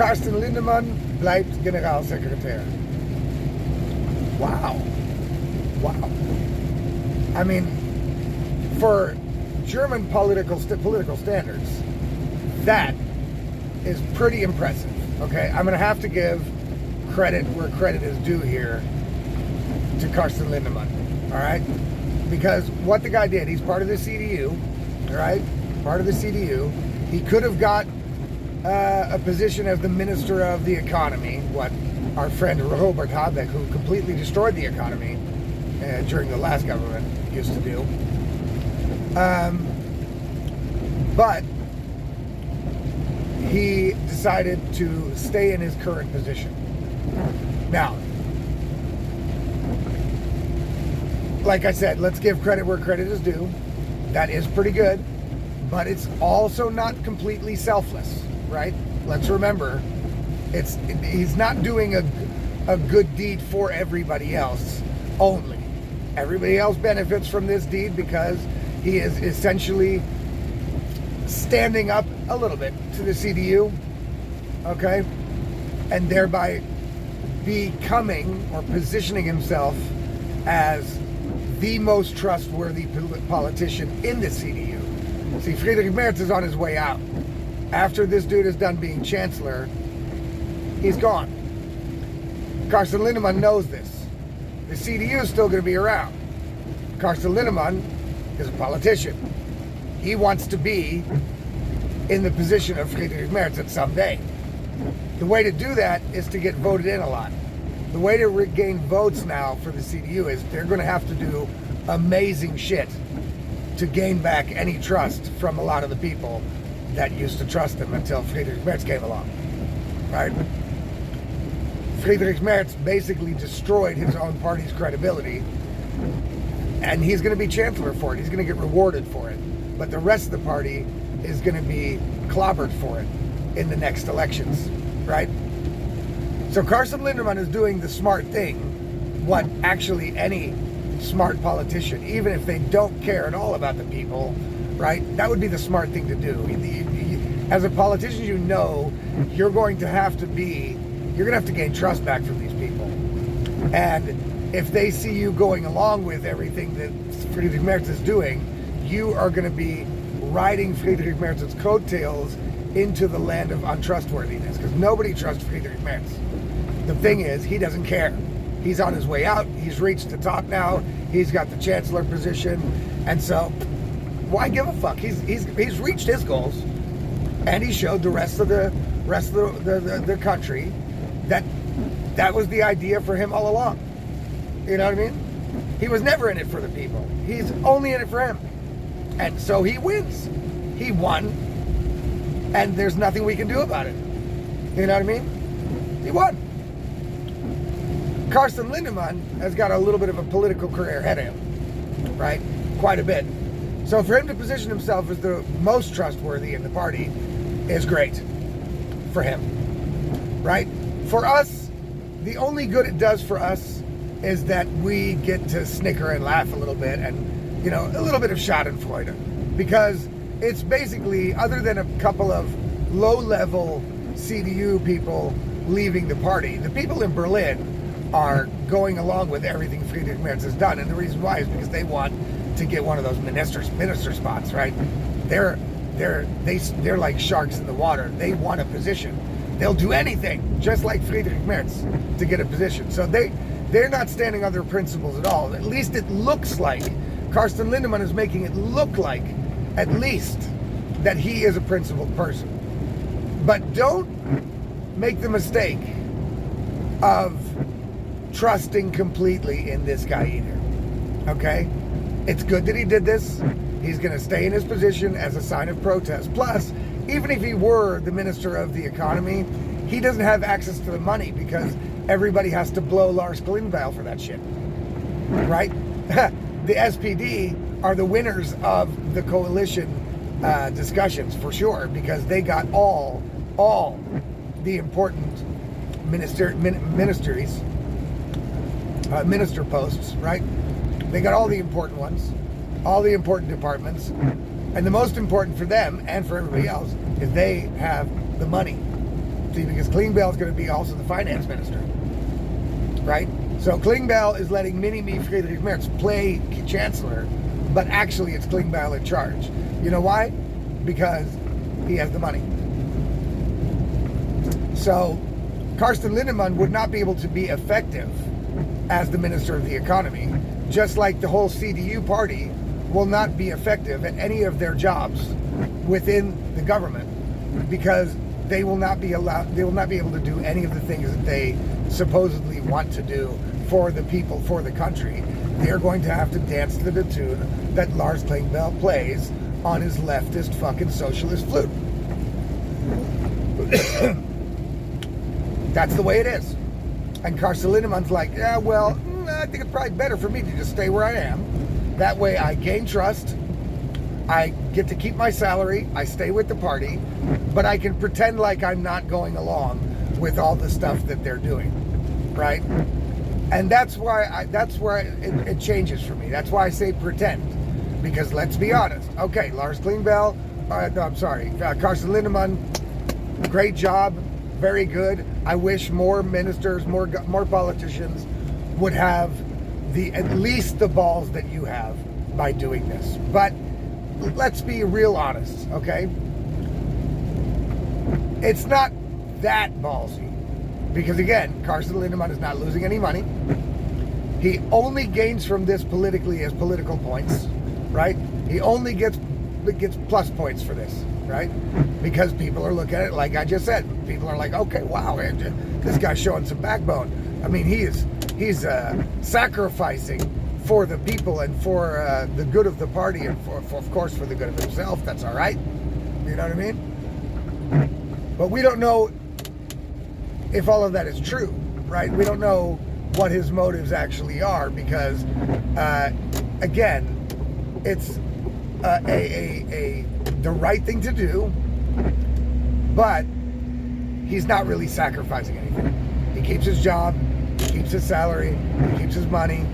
Carsten Linnemann bleibt Generalsekretär. Wow. I mean, for German political standards, that is pretty impressive. Okay, I'm going to have to give credit where credit is due here to Carsten Linnemann. All right, because what the guy did, he's part of the CDU. All right, part of the CDU. He could have got a position as the Minister of the Economy, what our friend Robert Habeck, who completely destroyed the economy during the last government, used to do. But he decided to stay in his current position. Now, like I said, let's give credit where credit is due. That is pretty good, but it's also not completely selfless, right? Let's remember, he's not doing a good deed for everybody else only. Everybody else benefits from this deed because he is essentially standing up a little bit to the CDU, okay? And thereby becoming or positioning himself as the most trustworthy politician in the CDU. See, Friedrich Merz is on his way out. After this dude is done being chancellor, he's gone. Carsten Linnemann knows this. The CDU is still going to be around. Carsten Linnemann is a politician. He wants to be in the position of Friedrich Merz at some day. The way to do that is to get voted in a lot. The way to regain votes now for the CDU is they're going to have to do amazing shit to gain back any trust from a lot of the people that used to trust them until Friedrich Merz came along, right? Friedrich Merz basically destroyed his own party's credibility, and he's going to be chancellor for it. He's going to get rewarded for it. But the rest of the party is going to be clobbered for it in the next elections, right? So Carsten Linnemann is doing the smart thing, what actually any smart politician, even if they don't care at all about the people, right? That would be the smart thing to do. As a politician, you know you're going to have to gain trust back from these people. And if they see you going along with everything that Friedrich Merz is doing, you are going to be riding Friedrich Merz's coattails into the land of untrustworthiness, because nobody trusts Friedrich Merz. The thing is, he doesn't care. He's on his way out. He's reached the top now. He's got the chancellor position, and so why give a fuck? He's reached his goals, and he showed the rest of the country that was the idea for him all along. You know what I mean? He was never in it for the people. He's only in it for him, and so he wins. He won, and there's nothing we can do about it. You know what I mean? He won. Carsten Linnemann has got a little bit of a political career ahead of him, right? Quite a bit. So for him to position himself as the most trustworthy in the party is great for him, right? For us, the only good it does for us is that we get to snicker and laugh a little bit and, a little bit of schadenfreude, because it's basically, other than a couple of low-level CDU people leaving the party, the people in Berlin are going along with everything Friedrich Merz has done, and the reason why is because they want to get one of those minister spots, right? They're like sharks in the water. They want a position. They'll do anything, just like Friedrich Merz, to get a position. So they're not standing on their principles at all. At least it looks like Carsten Linnemann is making it look like, at least, that he is a principled person. But don't make the mistake of trusting completely in this guy either, okay? It's good that he did this. He's going to stay in his position as a sign of protest. Plus, even if he were the Minister of the Economy, he doesn't have access to the money because everybody has to blow Lars Klingbeil for that shit, right? The SPD are the winners of the coalition discussions for sure, because they got all the important minister posts, right? They got all the important ones, all the important departments, and the most important for them and for everybody else is they have the money. See, because Klingbeil is going to be also the finance minister, right? So Klingbeil is letting mini-me Friedrich Merz play chancellor, but actually it's Klingbeil in charge. You know why? Because he has the money. So Carsten Linnemann would not be able to be effective as the Minister of the Economy, just like the whole CDU party will not be effective at any of their jobs within the government, because they will not be able to do any of the things that they supposedly want to do for the people, for the country. They're going to have to dance to the tune that Lars Klingbeil plays on his leftist fucking socialist flute. That's the way it is. And Carsten Linnemann's like, yeah, well, I think it's probably better for me to just stay where I am. That way I gain trust, I get to keep my salary, I stay with the party, but I can pretend like I'm not going along with all the stuff that they're doing, right? And that's where it changes for me. That's why I say pretend, because let's be honest. Okay, Lars Klingbeil, Carsten Linnemann, great job, very good. I wish more ministers, more politicians would have at least the balls that you have by doing this. But let's be real honest, okay? It's not that ballsy, because again, Carsten Linnemann is not losing any money. He only gains from this politically as political points, right? He only gets plus points for this, right? Because people are looking at it, like I just said, people are like, okay, wow, this guy's showing some backbone. I mean, he's sacrificing for the people and for the good of the party, and for of course for the good of himself. That's all right. You know what I mean? But we don't know if all of that is true, right? We don't know what his motives actually are, because again, it's the right thing to do, but he's not really sacrificing anything. He keeps his job, he keeps his salary, he keeps his money.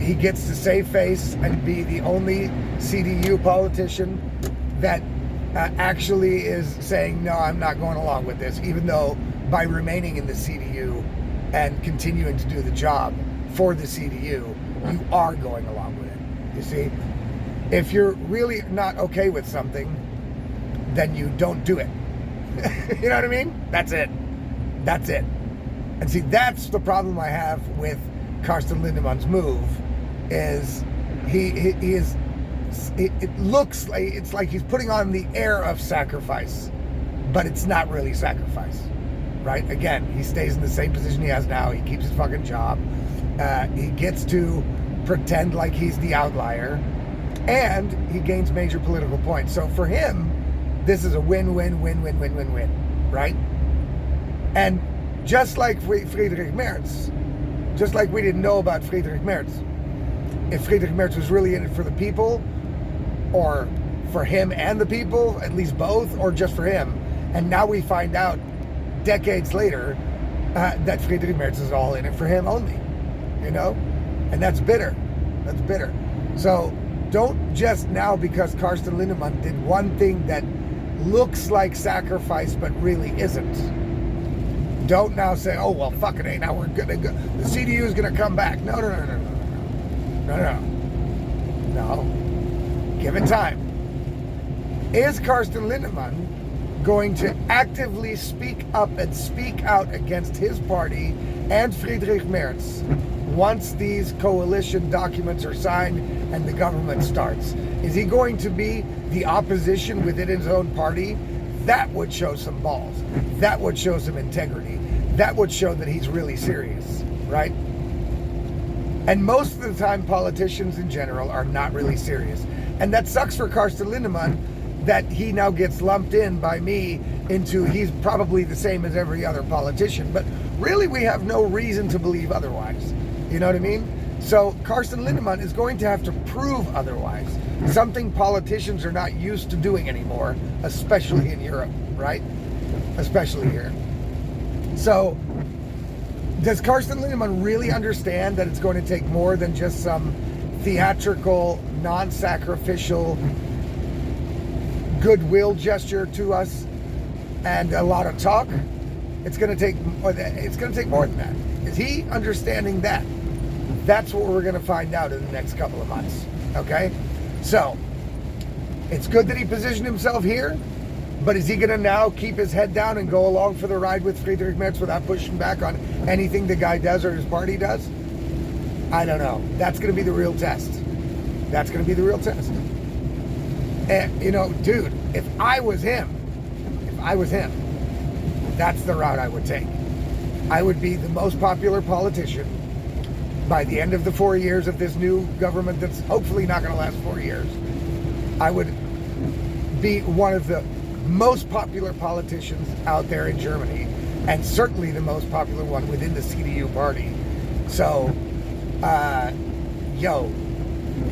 He gets to save face and be the only CDU politician that actually is saying, no, I'm not going along with this, even though by remaining in the CDU and continuing to do the job for the CDU, you are going along with it. You see, if you're really not okay with something, then you don't do it. You know what I mean? That's it. That's it. And see, that's the problem I have with Carsten Linnemann's move, is it looks like it's like he's putting on the air of sacrifice, but it's not really sacrifice, right? Again, he stays in the same position he has now. He keeps his fucking job. He gets to pretend like he's the outlier, and he gains major political points. So for him, this is a win-win-win-win-win-win-win, right? And just like Friedrich Merz, just like we didn't know about Friedrich Merz, if Friedrich Merz was really in it for the people, or for him and the people, at least both, or just for him. And now we find out decades later that Friedrich Merz is all in it for him only, you know? And that's bitter. That's bitter. So don't just now, because Carsten Linnemann did one thing that looks like sacrifice but really isn't, don't now say, oh, well, fuck it, now we're gonna go, the CDU is gonna come back. No. Give it time. Is Carsten Linnemann going to actively speak up and speak out against his party and Friedrich Merz once these coalition documents are signed and the government starts? Is he going to be the opposition within his own party? That would show some balls. That would show some integrity. That would show that he's really serious, right? And most of the time, politicians in general are not really serious. And that sucks for Carsten Linnemann, that he now gets lumped in by me into he's probably the same as every other politician. But really, we have no reason to believe otherwise. You know what I mean? So Carsten Linnemann is going to have to prove otherwise. Something politicians are not used to doing anymore, especially in Europe, right? Especially here. So, does Carsten Linnemann really understand that it's going to take more than just some theatrical, non-sacrificial goodwill gesture to us and a lot of talk. It's going to take more than that. Is he understanding that? That's what we're going to find out in the next couple of months. Okay? So, it's good that he positioned himself here, but is he going to now keep his head down and go along for the ride with Friedrich Merz without pushing back on anything the guy does or his party does? I don't know. That's going to be the real test. That's going to be the real test. And, dude, if I was him, that's the route I would take. I would be the most popular politician by the end of the 4 years of this new government that's hopefully not going to last 4 years. I would be one of the most popular politicians out there in Germany, and certainly the most popular one within the CDU party. So,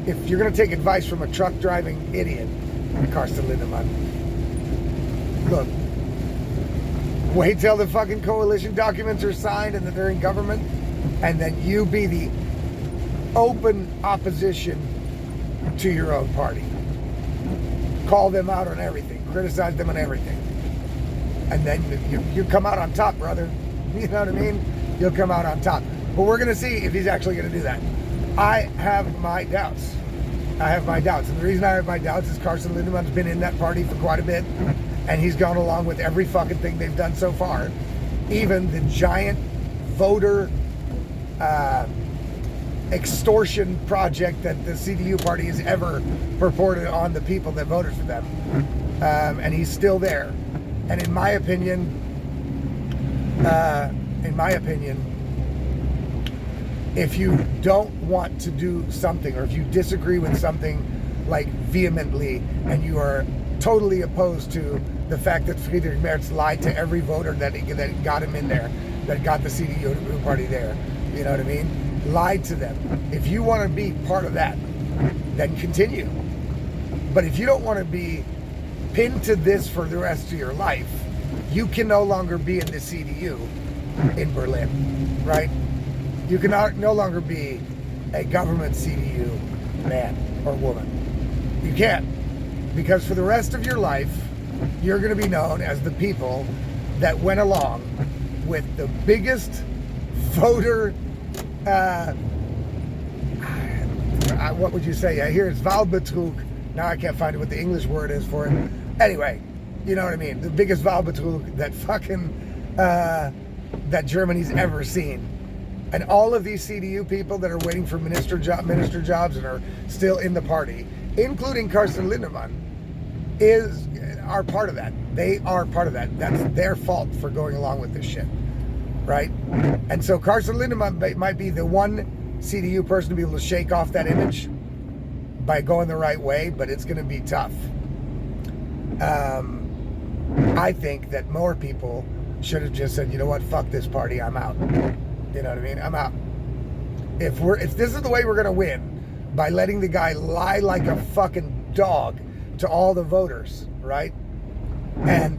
if you're going to take advice from a truck driving idiot, Carsten Linnemann, look, wait till the fucking coalition documents are signed and that they're in government, and then you be the open opposition to your own party. Call them out on everything. Criticize them on everything. And then you come out on top, brother. You know what I mean? You'll come out on top. But we're going to see if he's actually going to do that. I have my doubts. And the reason I have my doubts is Carsten Linnemann's been in that party for quite a bit. And he's gone along with every fucking thing they've done so far. Even the giant voter extortion project that the CDU party has ever purported on the people that voted for them. And he's still there. And in my opinion, if you don't want to do something, or if you disagree with something like vehemently, and you are totally opposed to the fact that Friedrich Merz lied to every voter that got him in there, that got the CDU party there, you know what I mean? Lied to them. If you want to be part of that, then continue. But if you don't want to be pinned to this for the rest of your life, you can no longer be in the CDU in Berlin, right? You can no longer be a government CDU man or woman. You can't. Because for the rest of your life, you're going to be known as the people that went along with the biggest voter, what would you say? I hear it's Wahlbetrug. Now I can't find what the English word is for it. Anyway, you know what I mean? The biggest Wahlbetrug that fucking, that Germany's ever seen. And all of these CDU people that are waiting for minister jobs and are still in the party, including Carsten Linnemann, are part of that. They are part of that. That's their fault for going along with this shit, right? And so Carsten Linnemann might be the one CDU person to be able to shake off that image by going the right way, but it's going to be tough. I think that more people should have just said, you know what, fuck this party, I'm out. You know what I mean? I'm out. If this is the way we're going to win, by letting the guy lie like a fucking dog to all the voters, right? And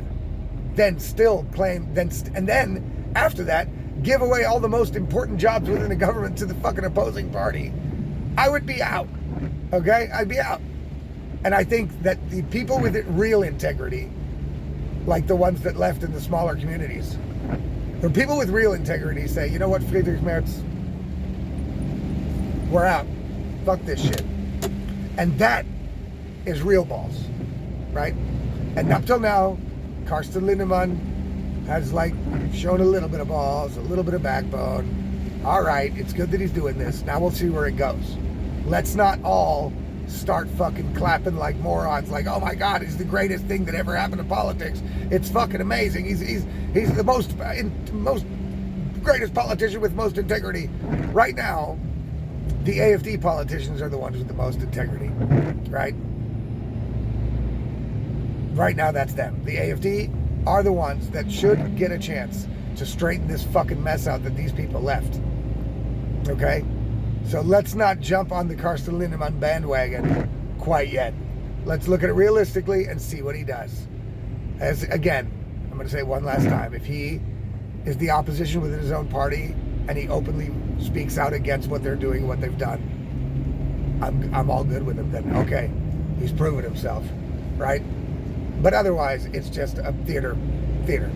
then still claim, and then after that, give away all the most important jobs within the government to the fucking opposing party, I would be out. Okay? I'd be out. And I think that the people with real integrity, like the ones that left in the smaller communities, the people with real integrity say, you know what, Friedrich Merz, we're out. Fuck this shit. And that is real balls, right? And up till now, Carsten Linnemann has shown a little bit of balls, a little bit of backbone. All right, it's good that he's doing this. Now we'll see where it goes. Let's not all start fucking clapping like morons, like, oh my God, he's the greatest thing that ever happened to politics. It's fucking amazing. He's the most greatest politician with most integrity. Right now, the AfD politicians are the ones with the most integrity, right? Right now, that's them. The AfD are the ones that should get a chance to straighten this fucking mess out that these people left. Okay? So let's not jump on the Carsten Linnemann bandwagon quite yet. Let's look at it realistically and see what he does. As again, I'm going to say one last time, if he is the opposition within his own party and he openly speaks out against what they're doing, what they've done, I'm all good with him then. Okay, he's proven himself, right? But otherwise, it's just a theater theater,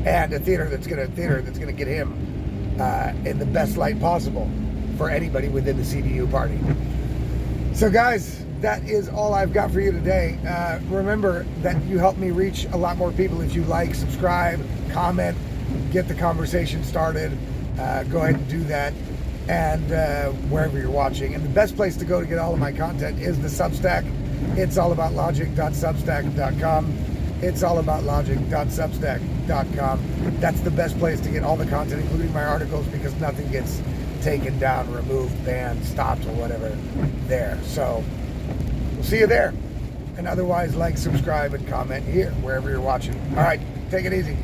and a theater that's gonna get him in the best light possible for anybody within the CDU party. So guys, that is all I've got for you today. Remember that you help me reach a lot more people if you like, subscribe, comment, get the conversation started. Go ahead and do that, and wherever you're watching. And the best place to go to get all of my content is the Substack. It's allaboutlogic.substack.com. It's allaboutlogic.substack.com. That's the best place to get all the content, including my articles, because nothing gets taken down, removed, banned, stopped, or whatever there. So we'll see you there. And otherwise, like, subscribe, and comment here, wherever you're watching. All right, take it easy.